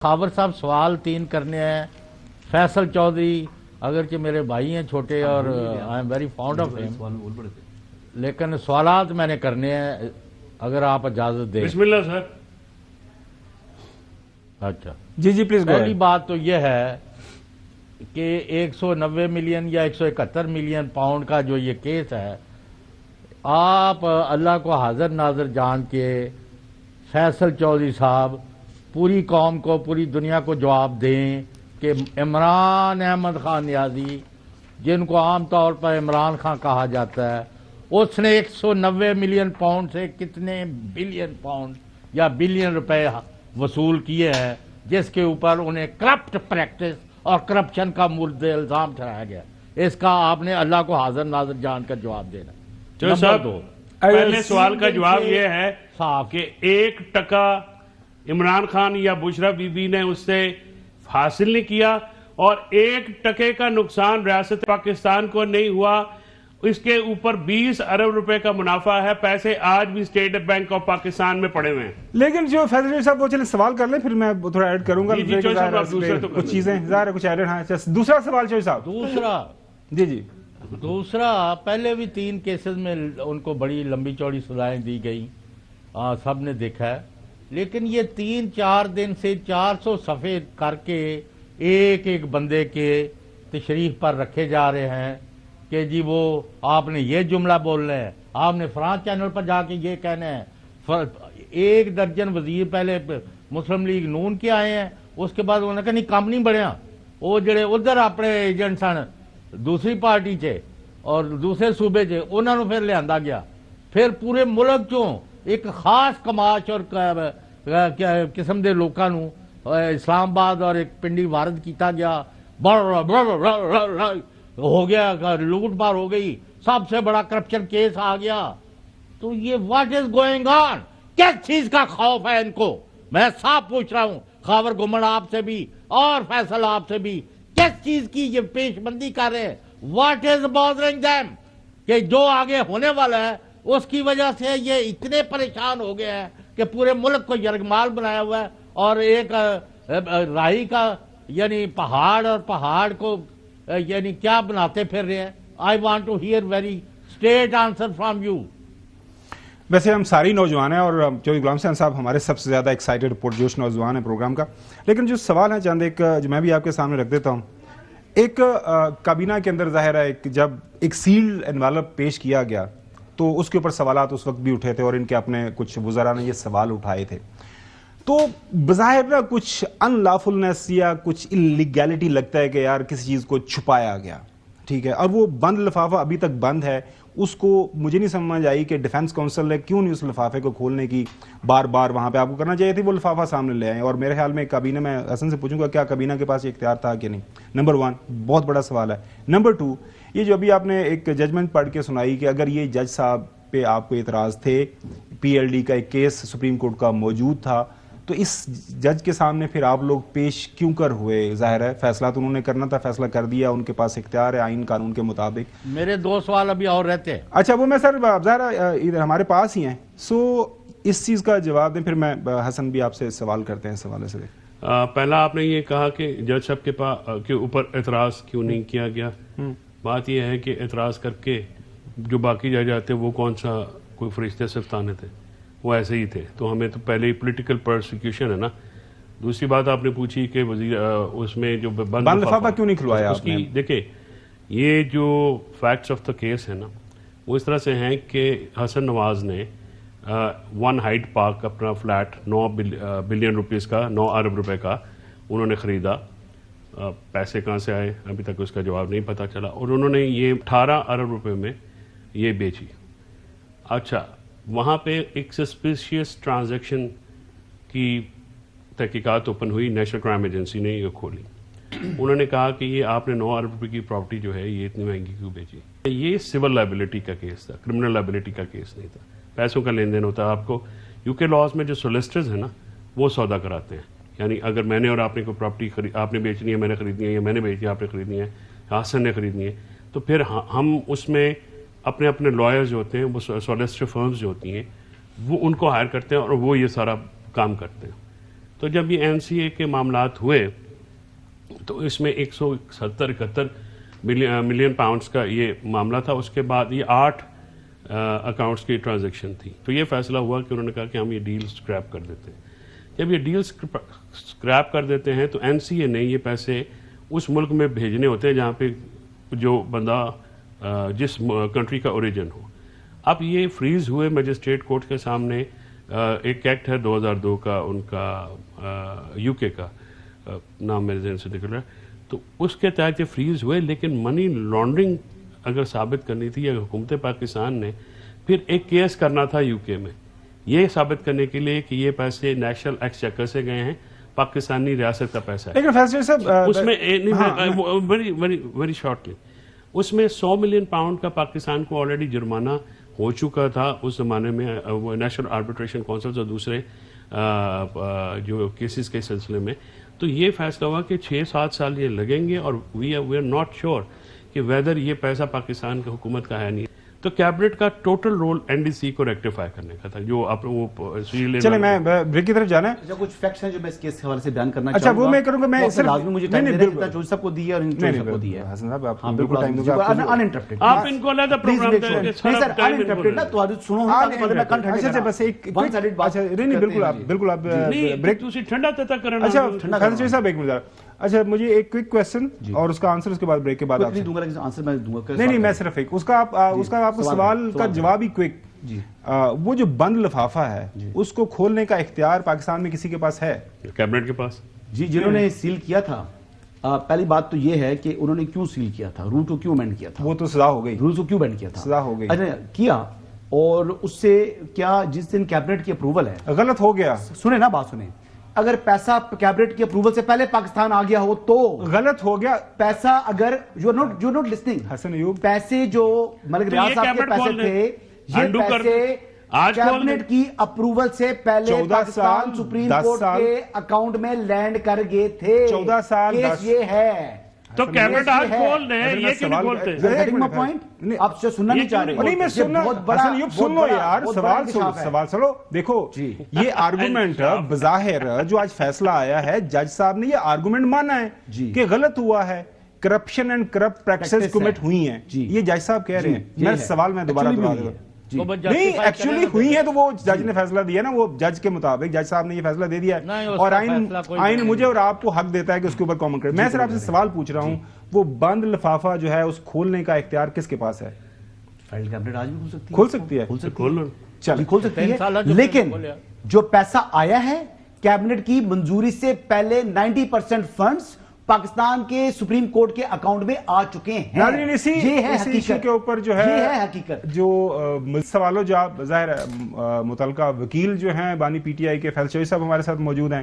خاور صاحب سوال 3 کرنے ہیں. فیصل چودھری اگرچہ میرے بھائی ہیں چھوٹے اور I am very fond of ہم، لیکن سوالات میں نے کرنے ہیں اگر آپ اجازت دیں. بسم اللہ سر. اچھا جی پلیز. پہلی بات تو یہ ہے کہ 190 ملین یا 171 ملین پاؤنڈ کا جو یہ کیس ہے، آپ اللہ کو حاضر ناظر جان کے فیصل چودھری صاحب پوری قوم کو، پوری دنیا کو جواب دیں کہ عمران احمد خان نیازی، جن کو عام طور پر عمران خان کہا جاتا ہے، اس نے 190 ملین پاؤنڈ سے کتنے بلین پاؤنڈ یا بلین روپے وصول کیے ہیں، جس کے اوپر انہیں کرپٹ پریکٹس اور کرپشن کا مورد الزام ٹھہرایا گیا. اس کا آپ نے اللہ کو حاضر ناظر جان کر جواب دینا. چلو صاحب، پہلے سوال کا جواب یہ ہے کہ 1% عمران خان یا بشرا بی بی نے اس سے حاصل نہیں کیا، اور 1% کا نقصان ریاست پاکستان کو نہیں ہوا. اس کے اوپر 20 ارب روپے کا منافع ہے. پیسے آج بھی اسٹیٹ بینک آف پاکستان میں پڑے ہوئے ہیں. لیکن جو فیصل صاحب وہ چلے سوال کر لیں، پھر میں تھوڑا ایڈ کروں گا. کچھ چیزیں ظاہر ہے، کچھ ایڈ. ہاں دوسرا سوال چوہدری صاحب. دوسرا پہلے بھی 3 کیسز میں ان کو بڑی لمبی چوڑی سزائیں دی گئی، سب نے دیکھا ہے. لیکن یہ 3-4 دن سے 400 صفحے کر کے ایک بندے کے تشریف پر رکھے جا رہے ہیں کہ جی وہ آپ نے یہ جملہ بولنا ہے، آپ نے فرانس چینل پر جا کے یہ کہنا ہے. 1 درجن وزیر پہلے مسلم لیگ نون کے آئے ہیں، اس کے بعد انہوں نے کہا نہیں کام نہیں بڑھیا. وہ جڑے ادھر اپنے ایجنٹ سن دوسری پارٹی چے اور دوسرے صوبے چے، انہوں نے پھر لیا گیا. پھر پورے ملک چوں ایک خاص کماش اور قسم دے لوکاں نو اسلام آباد اور ایک پنڈی وارد کیتا گیا. ہو گیا، لوٹ مار ہو گئی، سب سے بڑا کرپشن کیس آ گیا. تو یہ واٹ از گوئنگ آن؟ کس چیز کا خوف ہے ان کو؟ میں صاف پوچھ رہا ہوں خاور گمن آپ سے بھی اور فیصل آپ سے بھی، کس چیز کی یہ پیش بندی کر رہے ہیں؟ What is bothering them? کہ جو آگے ہونے والا ہے اس کی وجہ سے یہ اتنے پریشان ہو گئے ہیں کہ پورے ملک کو یرغمال بنایا ہوا ہے، اور ایک راہی کا یعنی پہاڑ اور پہاڑ کو یعنی کیا بناتے پھر رہے ہیں. I want to hear very straight answer from you. ویسے ہم ساری نوجوان ہیں، اور چودھری غلام حسین صاحب ہمارے سب سے زیادہ ایکسائٹڈ پرجوش نوجوان ہیں پروگرام کا. لیکن جو سوال ہے چند ایک جو میں بھی آپ کے سامنے رکھ دیتا ہوں. ایک کابینہ کے اندر ظاہر ہے جب ایک سیل انویلپ پیش کیا گیا تو اس کے اوپر سوالات اس وقت بھی اٹھے تھے، اور ان کے اپنے کچھ وزراء نے یہ سوال اٹھائے تھے. تو بظاہر نا کچھ ان لافلنس یا کچھ انلیگیلٹی لگتا ہے کہ یار کسی چیز کو چھپایا گیا، ٹھیک ہے، اور وہ بند لفافہ ابھی تک بند ہے. اس کو مجھے نہیں سمجھ آئی کہ ڈیفنس کونسل نے کیوں نہیں اس لفافے کو کھولنے کی بار بار وہاں پہ آپ کو کرنا چاہیے تھی، وہ لفافہ سامنے لے آئیں. اور میرے خیال میں کابینہ، میں حسن سے پوچھوں گا کیا کابینہ کے پاس یہ اختیار تھا کہ نہیں؟ نمبر 1 بہت بڑا سوال ہے. نمبر 2 یہ جو ابھی آپ نے ایک ججمنٹ پڑھ کے سنائی کہ اگر یہ جج صاحب پہ آپ کو اعتراض تھے، پی ایل ڈی کا ایک کیس سپریم کورٹ کا موجود تھا، تو اس جج کے سامنے پھر آپ لوگ پیش کیوں کر ہوئے؟ ظاہر ہے فیصلہ تو انہوں نے کرنا تھا، فیصلہ کر دیا، ان کے پاس اختیار ہے آئین قانون کے مطابق. میرے 2 سوال ابھی اور رہتے ہیں. اچھا وہ میں سر ظاہر ادھر ہمارے پاس ہی ہیں، سو اس چیز کا جواب دیں، پھر میں حسن بھی آپ سے سوال کرتے ہیں اس حوالے سے. پہلا آپ نے یہ کہا کہ جج صاحب کے اوپر اعتراض کیوں نہیں کیا گیا. بات یہ ہے کہ اعتراض کر کے جو باقی جج آتے وہ کون سا کوئی فرشتے سلطانے تھے، وہ ایسے ہی تھے. تو ہمیں تو پہلے ہی پولیٹیکل پرسیکیوشن ہے نا. دوسری بات آپ نے پوچھی کہ وزیر اس میں جو بند لفافہ کیوں نہیں کھلوایا اس کی. دیکھیں یہ جو فیکٹس آف دا کیس ہے نا وہ اس طرح سے ہیں کہ حسن نواز نے 1 ہائیڈ پارک اپنا فلیٹ 9 بلین روپیز کا، 9 ارب روپے کا انہوں نے خریدا. پیسے کہاں سے آئے ابھی تک اس کا جواب نہیں پتہ چلا، اور انہوں نے یہ 18 ارب روپے میں یہ بیچی. اچھا وہاں پہ ایک سسپیشیس ٹرانزیکشن کی تحقیقات اوپن ہوئی، نیشنل کرائم ایجنسی نے یہ کھولی. انہوں نے کہا کہ یہ آپ نے 9 ارب روپے کی پراپرٹی جو ہے یہ اتنی مہنگی کیوں بیچی. یہ سول لائبلٹی کا کیس تھا، کرمنل لائبلٹی کا کیس نہیں تھا. پیسوں کا لین دین ہوتا ہے. آپ کو یو کے لاز میں جو سولیسٹرز ہیں نا وہ سودا کراتے ہیں. یعنی اگر میں نے اور آپ نے کوئی پراپرٹی آپ نے بیچنی ہے، میں نے خریدنی ہے، یا میں نے بیچی ہے آپ نے خریدنی ہے، حسن نے خریدنی ہے، تو پھر ہم اس میں اپنے اپنے لائرز جو ہوتے ہیں، وہ سولیسٹر فرمز جو ہوتی ہیں، وہ ان کو ہائر کرتے ہیں اور وہ یہ سارا کام کرتے ہیں. تو جب یہ NCA کے معاملات ہوئے تو اس میں 170-71 ملین پاؤنڈز کا یہ معاملہ تھا. اس کے بعد یہ 8 اکاؤنٹس کی ٹرانزیکشن تھی. تو یہ فیصلہ ہوا کہ انہوں نے کہا کہ ہم یہ ڈیل اسکریپ کر دیتے ہیں. جب یہ ڈیل اسکریپ کر دیتے ہیں تو NCA نے یہ پیسے اس ملک میں بھیجنے ہوتے ہیں جہاں پہ جو بندہ جس کنٹری کا اوریجن ہو. اب یہ فریز ہوئے مجسٹریٹ کورٹ کے سامنے. ایک ایکٹ ہے 2002 کا ان کا UK کا نام میرے ذہن سے نکل رہا ہے, تو اس کے تحت یہ فریز ہوئے. لیکن منی لانڈرنگ اگر ثابت کرنی تھی یا حکومت پاکستان نے پھر ایک کیس کرنا تھا UK میں یہ ثابت کرنے کے لیے کہ یہ پیسے نیشنل ایکسچیکر سے گئے ہیں, پاکستانی ریاست کا پیسہ ہے. لیکن فیصلے صاحب اس میں ویری شارٹلی اس میں 100 ملین پاؤنڈ کا پاکستان کو آلریڈی جرمانہ ہو چکا تھا اس زمانے میں نیشنل آربیٹریشن کونسل اور دوسرے جو کیسز کے سلسلے میں. تو یہ فیصلہ ہوا کہ 6-7 سال یہ لگیں گے اور وی آر ناٹ شیور کہ ویدر یہ پیسہ پاکستان کی حکومت کا ہے نہیں. تو کیبنٹ کا ٹوٹل رول NDC کو ریکٹیفائی کرنے کا تھا جو آپ وہ. چلے میں بریک کی طرف جانا ہے. کچھ فیکٹس ہیں جو میں اس کیس کے حوالے سے بیان کرنا اچھا وہ میں کروں گا. میں صرف لازمی مجھے ٹائم دے دیں جو سب کو دی ہے اور ان سب کو دی ہے. حسن صاحب آپ ہاں بالکل ٹائم دوں گا ان انٹرپٹڈ آپ ان کو علیحدہ پروگرام دیں گے سر ان انٹرپٹڈ نا تو سنو میں کنٹ اچھا بس ایک ون سائیڈڈ بات. نہیں بالکل آپ بریک تسی ٹھنڈا تتا کرنا. اچھا حسن صاحب ایک منٹ. اچھا مجھے ایک کوئک کوسچن اور اس کا آنسر اس کے بعد بریک کے بعد آپ نہیں دوں گا لیکن آنسر میں دوں گا. نہیں میں صرف ایک اس کا آپ کو سوال کا جواب ہی کوئک. وہ جو بند لفافہ ہے اس کو کھولنے کا اختیار پاکستان میں کسی کے پاس ہے؟ کیبنٹ کے پاس. جی جنہوں نے سیل کیا تھا پہلی بات تو یہ ہے کہ انہوں نے کیوں سیل کیا تھا, رول کو کیوں امینڈ کیا تھا. وہ تو سزا ہو گئی. رول کو کیوں امینڈ کیا تھا, سزا ہو گئی. اچھا کیا اور اس سے کیا جس دن کیبنٹ کی اپروول ہے غلط ہو گیا. سنیں نا بات سنیں. اگر پیسہ کیبنٹ کی اپروول سے پہلے پاکستان آ گیا ہو تو غلط ہو گیا. پیسہ اگر یو نوٹ لسننگ حسن ایوب پیسے جو ملک ریاض صاحب کے پیسے تھے یہ پیسے کیبنٹ کی اپروول سے پہلے پاکستان سپریم کورٹ کے اکاؤنٹ میں لینڈ کر گئے تھے. 14 سال کیس یہ ہے. تو کیبنٹ آج کھول دیں, یہ کیوں نہیں کھولتے؟ آپ سے سننا نہیں چاہ رہے. نہیں میں سننا. حسن ایوب سن لو یار, سوال سنو. دیکھو یہ آرگومنٹ بظاہر جو آج فیصلہ آیا ہے جج صاحب نے یہ آرگومنٹ مانا ہے کہ غلط ہوا ہے, corruption and corrupt practices commit ہوئی ہیں, یہ جج صاحب کہہ رہے ہیں. میرا سوال میں دوبارہ دہرا دوں. نہیں ایکچولی ہوئی ہے تو وہ جج نے فیصلہ دیا نا, وہ جج کے مطابق جج صاحب نے یہ فیصلہ دے دیا ہے اور آئین مجھے اور آپ کو حق دیتا ہے کہ اس کے اوپر کامنٹ کرے. میں صرف آپ سے سوال پوچھ رہا ہوں وہ بند لفافہ جو ہے اس کھولنے کا اختیار کس کے پاس ہے؟ فیڈرل کیبنٹ آج بھی کھول سکتی ہے. کھول سکتی ہے لیکن جو پیسہ آیا ہے کیبنٹ کی منظوری سے پہلے 90% فنڈز پاکستان کے سپریم کورٹ کے اکاؤنٹ میں آ چکے ہیں. ناظرین اسی ایشو کے اوپر جو ہے حقیقت جو سوالو جواب ظاہر متعلقہ وکیل جو ہیں بانی PTI کے فیصل شوی صاحب ہمارے ساتھ موجود ہیں.